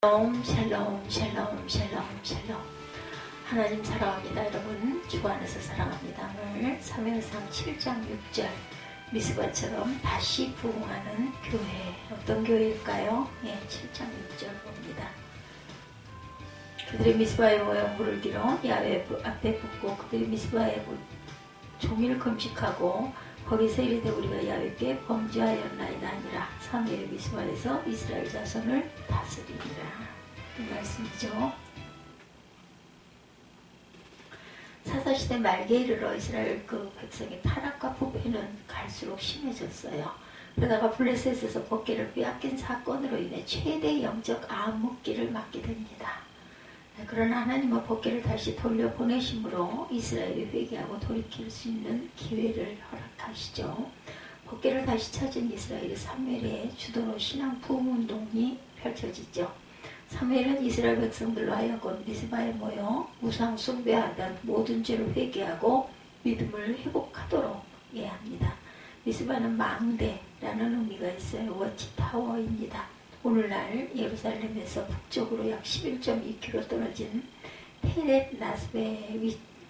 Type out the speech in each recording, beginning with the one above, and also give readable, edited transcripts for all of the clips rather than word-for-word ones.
샬롬 샬롬 샬롬 샬롬 샬롬. 하나님 사랑합니다. 여러분 주 안에서 사랑합니다. 오늘 사무엘상 7장 6절 미스바처럼 다시 부흥하는 교회. 어떤 교회일까요? 7장 6절 봅니다. 그들이 미스바에 모여 물을 길어 야외 앞에 붓고 그들이 미스바에 종일 금식하고 거기서 이르되 우리가 야훼께 범죄하였나이다 하니라. 사무엘이 미스바에서 이스라엘 자손을 다스리니라. 그 말씀이죠. 사사시대 말기에 이르러 이스라엘 그 백성의 타락과 부패는 갈수록 심해졌어요. 그러다가 블레셋에서 법궤를 빼앗긴 사건으로 인해 최대 영적 암흑기를 맞게 됩니다. 그러나 하나님은 법궤를 다시 돌려보내심으로 이스라엘이 회개하고 돌이킬 수 있는 기회를 허락하시죠. 법궤를 다시 찾은 이스라엘이 사무엘의 주도로 신앙 부흥운동이 펼쳐지죠. 사무엘은 이스라엘 백성들로 하여금 미스바에 모여 우상 숭배하던 모든 죄를 회개하고 믿음을 회복하도록 합니다. 미스바는 망대라는 의미가 있어요. 워치타워입니다. 오늘날 예루살렘에서 북쪽으로 약 11.2km 떨어진 테렛 나스베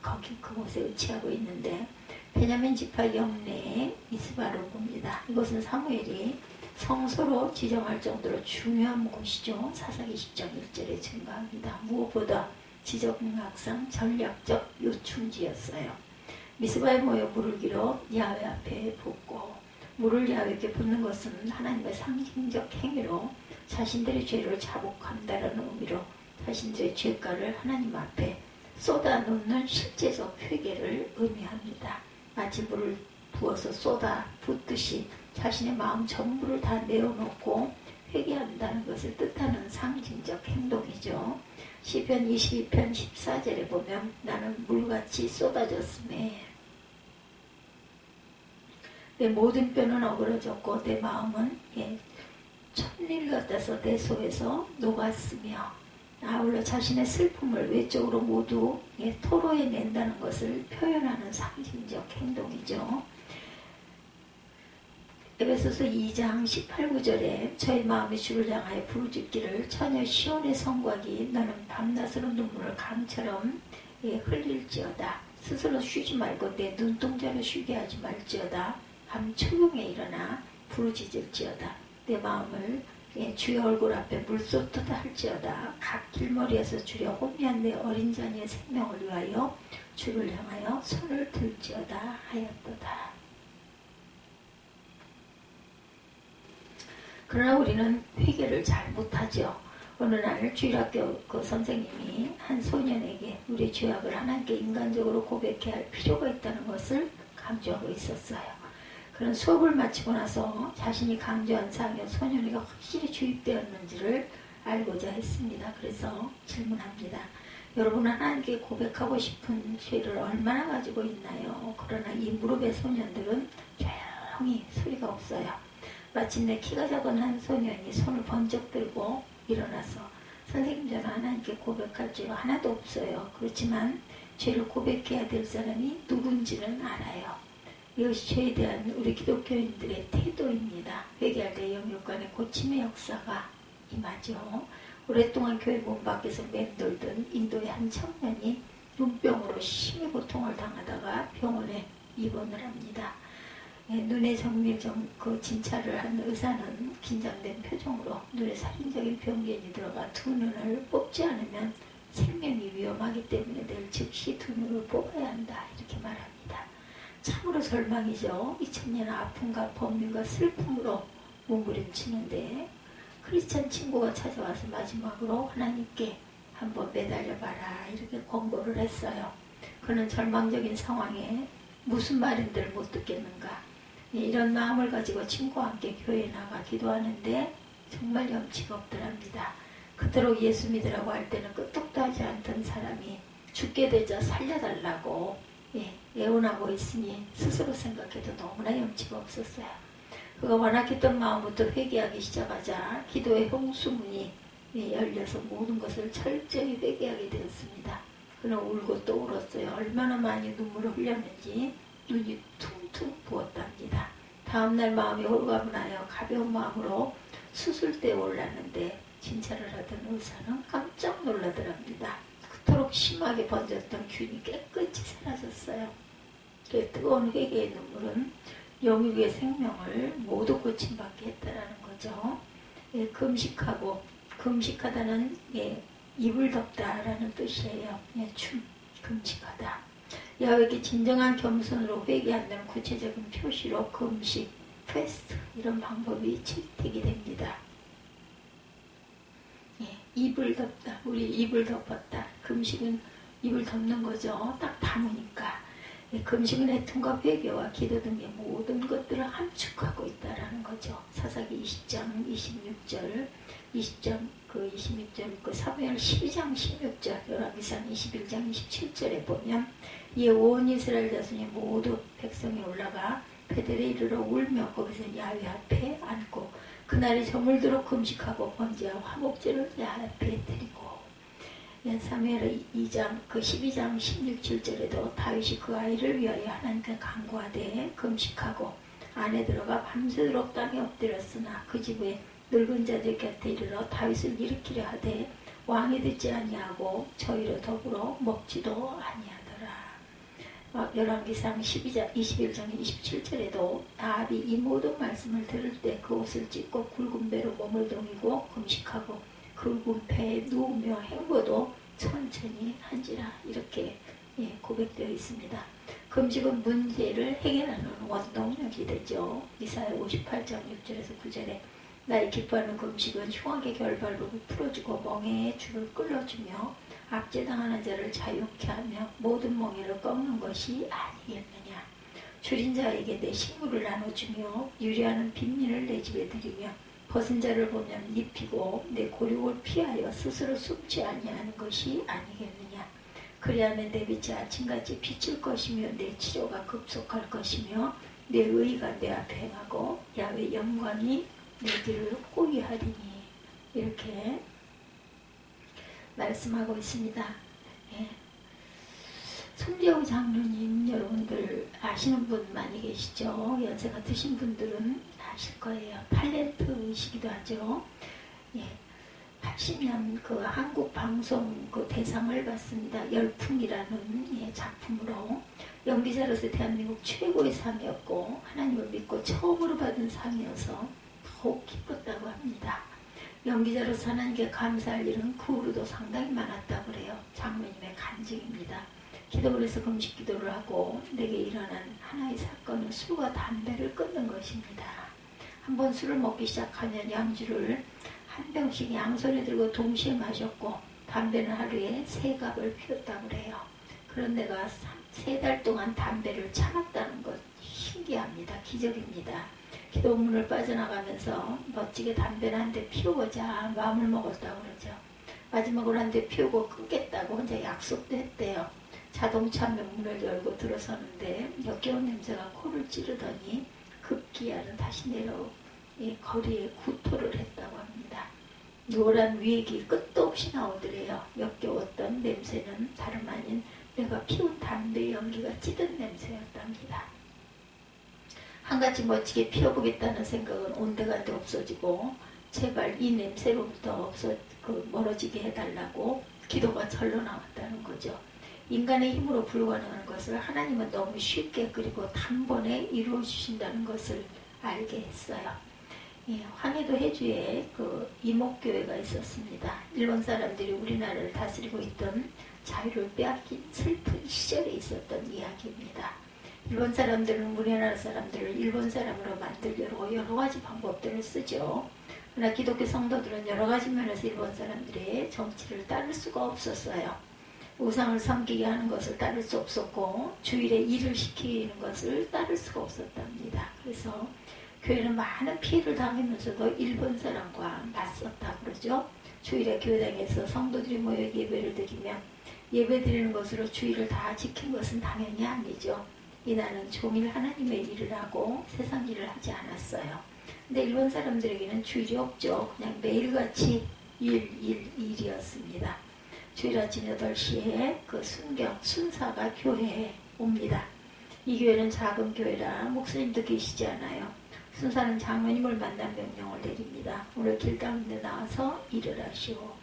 거기 그곳에 위치하고 있는데 베냐민 지파 영내의 미스바로 봅니다. 이곳은 사무엘이 성소로 지정할 정도로 중요한 곳이죠. 사사기 10장 1절에 증가합니다. 무엇보다 지정학상 전략적 요충지였어요. 미스바에 모여 물을 길어 야훼 앞에 붓고 물을 야훼께 붓는 것은 하나님의 상징적 행위로 자신들의 죄를 자복한다는 의미로 자신들의 죄가를 하나님 앞에 쏟아놓는 실제적 회개를 의미합니다. 마치 물을 부어서 쏟아 붓듯이 자신의 마음 전부를 다 내어놓고 회개한다는 것을 뜻하는 상징적 행동이죠. 시편 22편 14절에 보면 나는 물같이 쏟아졌음에 내 모든 뼈는 어그러졌고 내 마음은 천일 같아서 내 속에서 녹았으며 아울러 자신의 슬픔을 외적으로 모두 토로해낸다는 것을 표현하는 상징적 행동이죠. 에베소서 2장 18, 9절에 저희 마음이 주를 향하여 부르짖기를 처녀 시온의 성곽이 너는 밤낮으로 눈물을 강처럼 흘릴지어다. 스스로 쉬지 말고 내 눈동자를 쉬게 하지 말지어다. 밤 초경에 일어나 부르짖을지어다. 내 마음을 주의 얼굴 앞에 물쏟듯 할지어다. 각 길머리에서 주려 혼미한 내 어린 자녀의 생명을 위하여 주를 향하여 손을 들지어다 하였도다. 그러나 우리는 회개를 잘 못하죠. 어느 날 주일학교 그 선생님이 한 소년에게 우리 죄악을 하나님께 인간적으로 고백해야 할 필요가 있다는 것을 강조하고 있었어요. 그런 수업을 마치고 나서 자신이 강조한 사항에 소년이가 확실히 주입되었는지를 알고자 했습니다. 그래서 질문합니다. 여러분은 하나님께 고백하고 싶은 죄를 얼마나 가지고 있나요? 그러나 이 무릎의 소년들은 조용히 소리가 없어요. 마침내 키가 작은 한 소년이 손을 번쩍 들고 일어나서 선생님 저는 하나님께 고백할 죄가 하나도 없어요. 그렇지만 죄를 고백해야 될 사람이 누군지는 알아요. 이것이 죄에 대한 우리 기독교인들의 태도입니다. 회개할 때 영육간의 고침의 역사가 임하죠. 오랫동안 교회 문 밖에서 맴돌던 인도의 한 청년이 눈병으로 심히 고통을 당하다가 병원에 입원을 합니다. 눈에 그 진찰을 한 의사는 긴장된 표정으로 눈에 살인적인 병균이 들어가 두 눈을 뽑지 않으면 생명이 위험하기 때문에 내일 즉시 두 눈을 뽑아야 한다 이렇게 말합니다. 참으로 절망이죠. 이 청년은 아픔과 번민과 슬픔으로 몸부림치는데 크리스찬 친구가 찾아와서 마지막으로 하나님께 한번 매달려봐라 이렇게 권고를 했어요. 그는 절망적인 상황에 무슨 말인지를 못 듣겠는가. 이런 마음을 가지고 친구와 함께 교회에 나가 기도하는데 정말 염치가 없더랍니다. 그토록 예수 믿으라고 할 때는 끄떡도 하지 않던 사람이 죽게 되자 살려달라고 애원하고 있으니 스스로 생각해도 너무나 염치가 없었어요. 그가 완악했던 마음부터 회개하기 시작하자 기도의 홍수문이 열려서 모든 것을 철저히 회개하게 되었습니다. 그는 울고 또 울었어요. 얼마나 많이 눈물을 흘렸는지 눈이 퉁퉁 부었답니다. 다음날 마음이 홀가분하여 가벼운 마음으로 수술대에 올랐는데 진찰을 하던 의사는 깜짝 놀라더랍니다. 그토록 심하게 번졌던 균이 깨끗이 사라졌어요. 그 뜨거운 회개의 눈물은 영육의 생명을 모두 고침받게 했다라는 거죠. 예, 금식하다는 예, 이불 덮다라는 뜻이에요. 예, 금식하다. 야훼께 진정한 겸손으로 회개한다는 구체적인 표시로 금식, 패스트 이런 방법이 채택이 됩니다. 예, 이불 덮다. 우리 이불 덮었다. 금식은 입을 덮는 거죠. 딱 담으니까. 예, 금식은 애통과 회개와 기도 등의 모든 것들을 함축하고 있다라는 거죠. 사사기 20장 26절, 26절, 사무엘 12장 16절, 열왕기상 21장 27절에 보면 이에 온 이스라엘 자손이 모두 백성이 올라가 베델에 이르러 울며 거기서 야훼 앞에 앉고 그날이 저물도록 금식하고 번제와 화목제를 야훼 앞에 드리고 사무엘 2장 12장 16, 17절에도 다윗이 그 아이를 위하여 하나님께 간구하되 금식하고 안에 들어가 밤새도록 땅에 엎드렸으나 그 집에 늙은 자들 곁에 이르러 다윗을 일으키려 하되 왕이 듣지 아니하고 저희로 더불어 먹지도 아니하더라. 열왕기상 21장 27절에도 아합이 이 모든 말씀을 들을 때 그 옷을 찢고 굵은 배로 몸을 동이고 금식하고 굵은 배에 누우며 행보도 천천히 한지라 이렇게 고백되어 있습니다. 금식은 문제를 해결하는 원동력이 되죠. 이사야 58장 6절에서 9절에 나의 기뻐하는 금식은 흉악의 결발을 풀어주고 멍에의 줄을 끌어주며 압제당하는 자를 자유케 하며 모든 멍에를 꺾는 것이 아니겠느냐. 줄인 자에게 내 식물을 나눠주며 유리하는 빈민을 내 집에 들이며 벗은 자를 보면 입히고 내 고륙을 피하여 스스로 숨지 아니하는 것이 아니겠느냐. 그리하면 내 빛이 아침같이 비칠 것이며 내 치료가 급속할 것이며 내 의의가 내 앞에 행하고 야훼 영광이 내 길을 호위하리니 이렇게 말씀하고 있습니다. 예. 송재호 장로님 여러분들 아시는 분 많이 계시죠? 연세가 드신 분들은 아실 거예요. 탤런트이시기도 하죠. 예. 80년 그 한국 방송 그 대상을 받습니다. 열풍이라는 작품으로 연기자로서 대한민국 최고의 상이었고 하나님을 믿고 처음으로 받은 상이어서 더욱 기뻤다고 합니다. 연기자로서 하나님께 감사할 일은 그 후로도 상당히 많았다고 그래요. 장로님의 간증입니다. 기도를 해서 금식 기도를 하고 내게 일어난 하나의 사건은 술과 담배를 끊는 것입니다. 한번 술을 먹기 시작하면 양주를 한 병씩 양손에 들고 동시에 마셨고 담배는 하루에 3갑을 피웠다고 그래요. 그런 내가 3달 동안 담배를 참았다는 것 신기합니다. 기적입니다. 기도문을 빠져나가면서 멋지게 담배를 한 대 피우고자 마음을 먹었다고 그러죠. 마지막으로 한 대 피우고 끊겠다고 혼자 약속도 했대요. 자동차 문을 열고 들어서는데 역겨운 냄새가 코를 찌르더니 급기야는 다시 내려 거리에 구토를 했다고 합니다. 노란 위액이 끝도 없이 나오더래요. 역겨웠던 냄새는 다름 아닌 내가 피운 담배 연기가 찌든 냄새였답니다. 한가지 멋지게 피워보겠다는 생각은 온데간데 없어지고 제발 이 냄새로부터 멀어지게 해달라고 기도가 절로 나왔다는 거죠. 인간의 힘으로 불가능한 것을 하나님은 너무 쉽게 그리고 단번에 이루어 주신다는 것을 알게 했어요. 황해도 해주에 그 이목교회가 있었습니다. 일본 사람들이 우리나라를 다스리고 있던 자유를 빼앗긴 슬픈 시절에 있었던 이야기입니다. 일본 사람들은 우리나라 사람들을 일본 사람으로 만들려고 여러 가지 방법들을 쓰죠. 그러나 기독교 성도들은 여러 가지 면에서 일본 사람들의 정치를 따를 수가 없었어요. 우상을 섬기게 하는 것을 따를 수 없었고 주일에 일을 시키는 것을 따를 수가 없었답니다. 그래서 교회는 많은 피해를 당하면서도 일본 사람과 맞섰다고 그러죠. 주일에 교회당에서 성도들이 모여 예배를 드리면 예배 드리는 것으로 주일을 다 지킨 것은 당연히 아니죠. 이날은 종일 하나님의 일을 하고 세상 일을 하지 않았어요. 근데 일본 사람들에게는 주일이 없죠. 그냥 매일같이 일이었습니다. 주일 아침 8시에 그 순사가 교회에 옵니다. 이 교회는 작은 교회라 목사님도 계시지 않아요. 순사는 장로님을 만난 명령을 내립니다. 오늘 길 가운데 나와서 일을 하시오.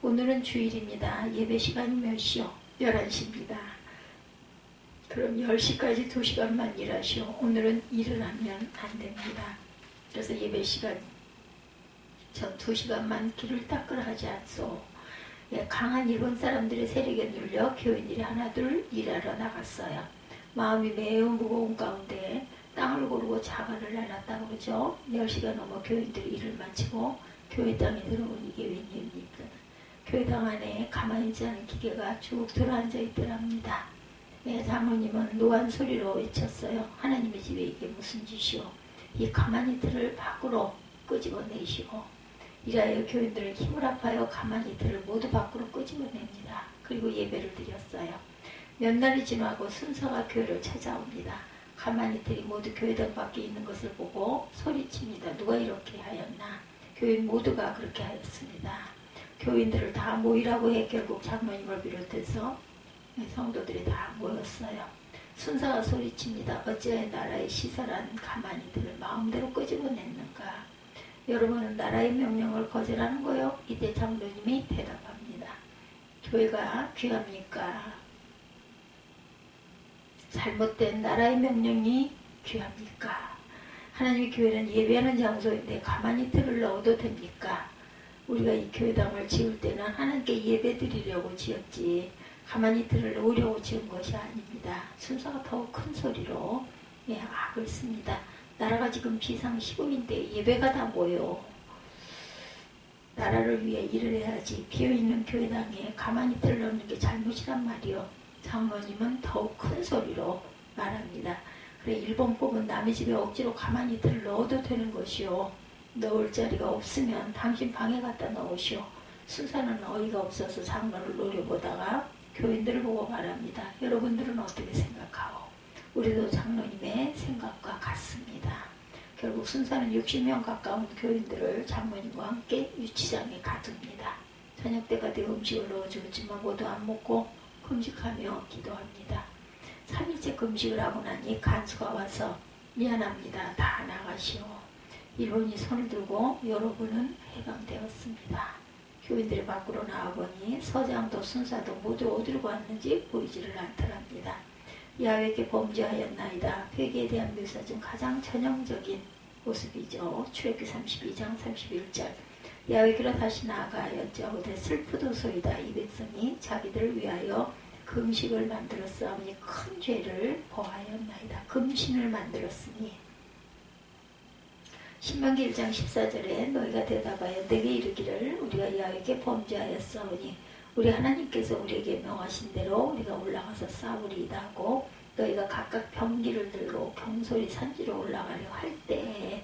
오늘은 주일입니다. 예배 시간이 몇 시요? 11시입니다. 그럼 10시까지 2시간만 일하시오. 오늘은 일을 하면 안 됩니다. 그래서 예배 시간 전 2시간만 길을 닦으라 하지 않소. 예, 강한 일본 사람들의 세력에 눌려 교인들이 하나둘 일하러 나갔어요. 마음이 매우 무거운 가운데 땅을 고르고 자갈을 날랐다고 그러죠. 10시가 넘어 교인들이 일을 마치고 교회당에 들어온 이게 웬일입니까? 교회당 안에 가만히 있지 않은 기계가 쭉 들어앉아 있더랍니다. 예, 장로님은 노한 소리로 외쳤어요. 하나님의 집에 이게 무슨 짓이오? 이 가만히 들을 밖으로 끄집어내시오. 이라여 교인들을 힘을 합하여 가만히 들을 모두 밖으로 끄집어냅니다. 그리고 예배를 드렸어요. 몇 날이 지나고 순서가 교회를 찾아옵니다. 가만히 들이 모두 교회당 밖에 있는 것을 보고 소리칩니다. 누가 이렇게 하였나? 교인 모두가 그렇게 하였습니다. 교인들을 다 모이라고 해 결국 장로님을 비롯해서 성도들이 다 모였어요. 순사가 소리칩니다. 어찌하여 나라의 시설한 가만히 들을 마음대로 끄집어냈는가? 여러분은 나라의 명령을 거절하는 거요? 이때 장로님이 대답합니다. 교회가 귀합니까? 잘못된 나라의 명령이 귀합니까? 하나님의 교회는 예배하는 장소인데 가만히 들을 넣어도 됩니까? 우리가 이 교회당을 지을 때는 하나님께 예배 드리려고 지었지 가만히 들을 놓으려고 지은 것이 아닙니다. 순서가 더욱 큰 소리로 악을 씁니다. 나라가 지금 비상시국인데 예배가 다 뭐요? 나라를 위해 일을 해야지 비어있는 교회당에 가만히 들을 넣는 게 잘못이란 말이요. 장로님은 더욱 큰 소리로 말합니다. 그래 일본법은 남의 집에 억지로 가만히 들을 넣어도 되는 것이요. 넣을 자리가 없으면 당신 방에 갖다 넣으시오. 순사는 어이가 없어서 장로를 노려보다가 교인들을 보고 말합니다. 여러분들은 어떻게 생각하오? 우리도 장로님의 생각과 같습니다. 결국 순사는 60명 가까운 교인들을 장로님과 함께 유치장에 가둡니다. 저녁 때가 되어 음식을 넣어주었지만 모두 안 먹고 금식하며 기도합니다. 3일째 금식을 하고 나니 간수가 와서 미안합니다. 다 나가시오. 일본이 손을 들고 여러분은 해방되었습니다. 교인들이 밖으로 나와보니 서장도 순사도 모두 어디로 갔는지 보이지를 않더랍니다. 야훼께 범죄하였나이다. 회개에 대한 묘사 중 가장 전형적인 모습이죠. 출애굽기 32장 31절. 야훼께로 다시 나아가 여짜오되 슬프도소이다. 이 백성이 자기들을 위하여 금식을 만들었사오니 큰 죄를 범하였나이다. 금신을 만들었으니 신명기 1장 14절에 너희가 대답하여 내게 이르기를 우리가 야훼께 범죄하였사오니 우리 하나님께서 우리에게 명하신 대로 우리가 올라가서 싸우리이다 하고 너희가 각각 병기를 들고 경솔히 산지로 올라가려 할 때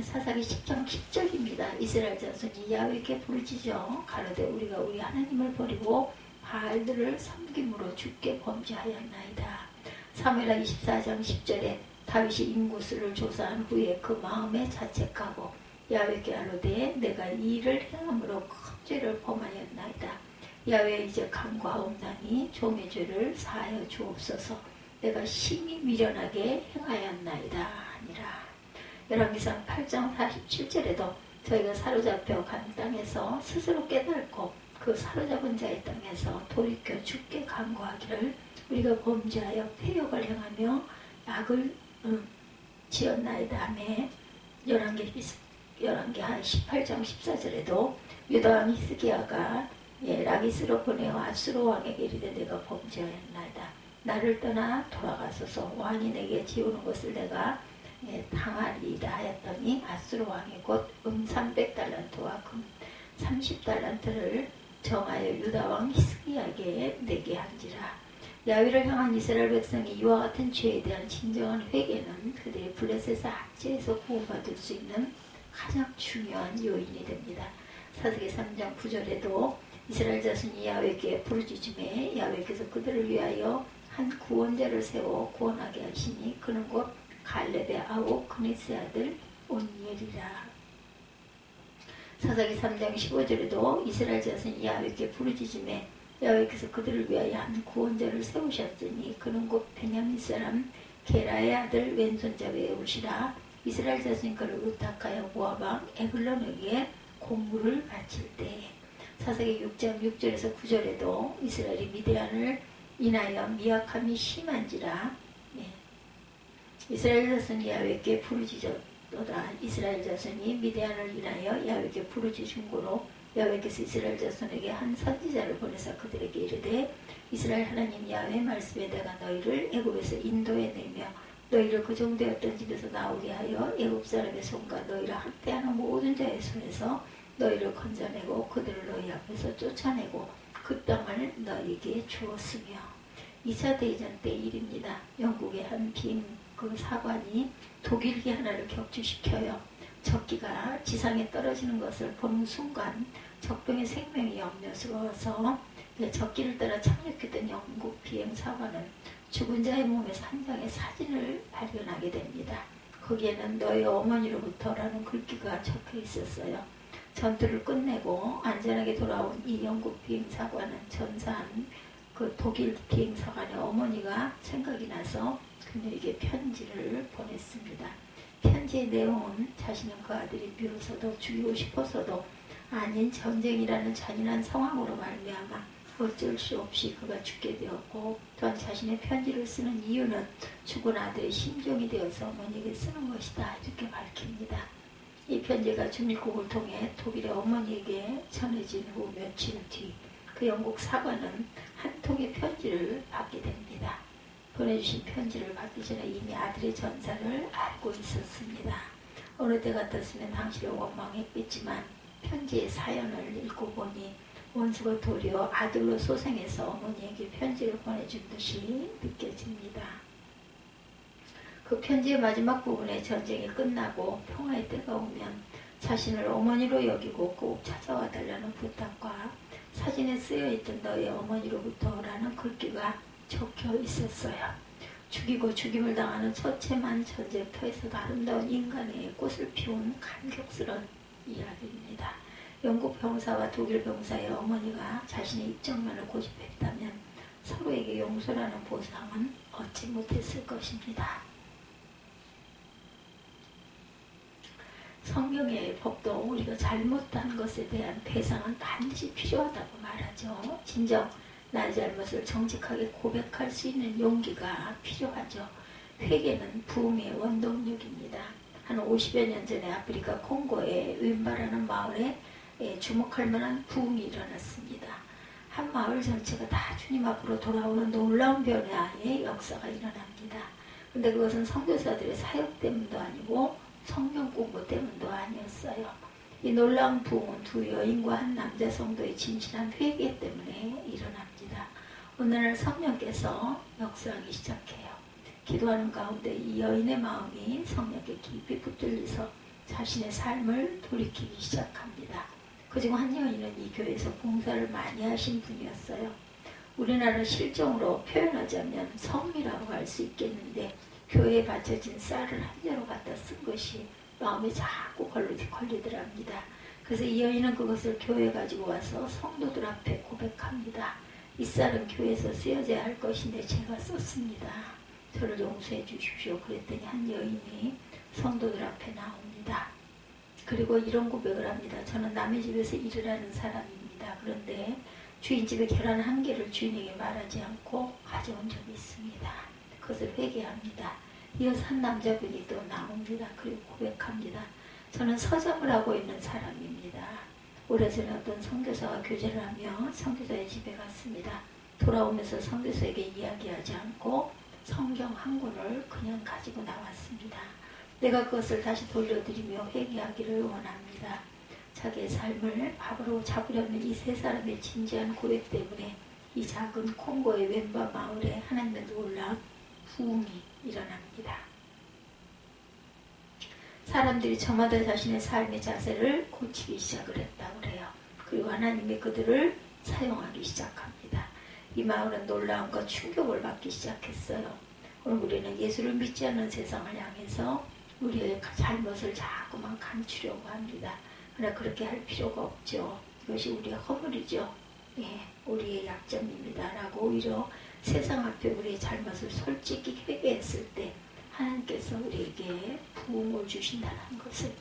사사기 10장 10절입니다. 이스라엘 자손이 야훼께 부르짖어 가로되 우리가 우리 하나님을 버리고 바알들을 섬김으로 주께 범죄하였나이다. 사무엘하 24장 10절에 다윗이 인구수를 조사한 후에 그 마음에 자책하고 야훼께 가로되 내가 이 일을 행함으로 큰 죄를 범하였나이다. 야훼 이제 간과하옵나니 종의 죄를 사하여 주옵소서. 내가 심히 미련하게 행하였나이다 하니라. 열왕기상 8장 47절에도 저희가 사로잡혀 간 땅에서 스스로 깨닫고 그 사로잡은 자의 땅에서 돌이켜 주께 간구하기를 우리가 범죄하여 패역을 행하며 악을 지었나이다 하며 열왕기 18장 14절에도 유다왕 히스기야가 라기스로 보내어 아수르 왕에게 이르되 내가 범죄하였나이다. 나를 떠나 돌아가소서. 왕이 내게 지우는 것을 내가 당하리이다 하였더니 아수르 왕이 곧 300달란트와 금 30달란트를 정하여 유다왕 히스기야에게 내게 한지라. 야훼를 향한 이스라엘 백성이 이와 같은 죄에 대한 진정한 회개는 그들이 블레셋의 압제에서 구원받을 수 있는 가장 중요한 요인이 됩니다. 사사기 3장 9절에도 이스라엘 자손이 야훼께 부르짖음에 야훼께서 그들을 위하여 한 구원자를 세워 구원하게 하시니 그는 곧 갈렙의 아우 그니스의 아들 온니엘이라. 사사기 3장 15절에도 이스라엘 자손이 야훼께 부르짖음에 야훼께서 그들을 위하여 한 구원자를 세우셨으니 그는 곧 베냐민 사람 게라의 아들 왼손잡이의 옷이라. 이스라엘 자손이 그를 의탁하여 모압 왕 에글론에게 공물을 바칠 때에 사사기 6장 6절에서 9절에도 이스라엘이 미디안을 인하여 미약함이 심한지라 이스라엘 자손이 야훼께 부르짖었도다. 이스라엘 자손이 미디안을 인하여 야훼께 부르짖은 고로 야훼께서 이스라엘 자손에게 한 선지자를 보내사 그들에게 이르되 이스라엘 하나님 야훼 말씀에 내가 너희를 애굽에서 인도해내며 너희를 그 정도였던 집에서 나오게 하여 애굽 사람의 손과 너희를 학대하는 모든 자의 손에서 너희를 건져내고 그들을 너희 앞에서 쫓아내고 그 땅을 너희에게 주었으며 2차 대전 때 일입니다. 영국의 한 빔 그 사관이 독일기 하나를 격추시켜요. 적기가 지상에 떨어지는 것을 보는 순간 적병의 생명이 염려스러워서 적기를 따라 착륙했던 영국 비행 사관은 죽은 자의 몸에서 한 장의 사진을 발견하게 됩니다. 거기에는 너희 어머니로부터라는 글귀가 적혀 있었어요. 전투를 끝내고 안전하게 돌아온 이 영국 비행사관은 전사한 그 독일 비행사관의 어머니가 생각이 나서 그녀에게 편지를 보냈습니다. 편지의 내용은 자신은 그 아들이 비로소도 죽이고 싶어서도 아닌 전쟁이라는 잔인한 상황으로 말미암아 어쩔 수 없이 그가 죽게 되었고 또한 자신의 편지를 쓰는 이유는 죽은 아들의 심정이 되어서 어머니에게 쓰는 것이다 이렇게 밝힙니다. 이 편지가 중립국을 통해 독일의 어머니에게 전해진 후 며칠 뒤 그 영국 사관은 한 통의 편지를 받게 됩니다. 보내주신 편지를 받기 전에 이미 아들의 전사를 알고 있었습니다. 어느 때 같았으면 당시를 원망했겠지만 편지의 사연을 읽고 보니 원수가 도리어 아들로 소생해서 어머니에게 편지를 보내준 듯이 느껴집니다. 그 편지의 마지막 부분에 전쟁이 끝나고 평화의 때가 오면 자신을 어머니로 여기고 꼭 찾아와 달라는 부탁과 사진에 쓰여있던 너의 어머니로부터라는 글귀가 적혀 있었어요. 죽이고 죽임을 당하는 처체만 전쟁터에서도 아름다운 인간의 꽃을 피운 감격스러운 이야기입니다. 영국 병사와 독일 병사의 어머니가 자신의 입장만을 고집했다면 서로에게 용서라는 보상은 얻지 못했을 것입니다. 성경의 법도 우리가 잘못한 것에 대한 배상은 반드시 필요하다고 말하죠. 진정 나의 잘못을 정직하게 고백할 수 있는 용기가 필요하죠. 회개는 부흥의 원동력입니다. 한 50여 년 전에 아프리카 콩고의 윈바라는 마을에 주목할 만한 부흥이 일어났습니다. 한 마을 전체가 다 주님 앞으로 돌아오는 놀라운 변화의 역사가 일어납니다. 근데 그것은 선교사들의 사역 때문도 아니고 성경 공부 때문도 아니었어요. 이 놀라운 부흥은 두 여인과 한 남자 성도의 진실한 회개 때문에 일어납니다. 오늘날 성령께서 역사하기 시작해요. 기도하는 가운데 이 여인의 마음이 성령께 깊이 붙들려서 자신의 삶을 돌이키기 시작합니다. 그중 한 여인은 이 교회에서 봉사를 많이 하신 분이었어요. 우리나라 실정으로 표현하자면 성미라고 할 수 있겠는데 교회에 바쳐진 쌀을 한 자루 갖다 쓴 것이 마음에 자꾸 걸리더랍니다. 그래서 이 여인은 그것을 교회에 가지고 와서 성도들 앞에 고백합니다. 이 쌀은 교회에서 쓰여져야 할 것인데 제가 썼습니다. 저를 용서해 주십시오. 그랬더니 한 여인이 성도들 앞에 나옵니다. 그리고 이런 고백을 합니다. 저는 남의 집에서 일을 하는 사람입니다. 그런데 주인집에 계란 한 개를 주인에게 말하지 않고 가져온 적이 있습니다. 그것을 회개합니다. 이어서 한 남자분이 또 나옵니다. 그리고 고백합니다. 저는 서점을 하고 있는 사람입니다. 오래전에 어떤 선교사와 교제를 하며 선교사의 집에 갔습니다. 돌아오면서 선교사에게 이야기하지 않고 성경 한 권을 그냥 가지고 나왔습니다. 내가 그것을 다시 돌려드리며 회개하기를 원합니다. 자기의 삶을 밥으로 잡으려는 이 세 사람의 진지한 고백 때문에 이 작은 콩고의 왼바 마을에 하나님의 놀라운 부흥이 일어납니다. 사람들이 저마다 자신의 삶의 자세를 고치기 시작을 했다고 그래요. 그리고 하나님이 그들을 사용하기 시작합니다. 이 마을은 놀라움과 충격을 받기 시작했어요. 오늘 우리는 예수를 믿지 않는 세상을 향해서 우리의 잘못을 자꾸만 감추려고 합니다. 그러나 그렇게 할 필요가 없죠. 이것이 우리의 허물이죠. 우리의 약점입니다. 라고 오히려 세상 앞에 우리의 잘못을 솔직히 회개했을 때 하나님께서 우리에게 부흥을 주신다는 것을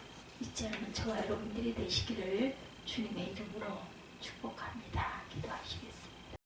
잊지 않는 저와 여러분들이 되시기를 주님의 이름으로 축복합니다.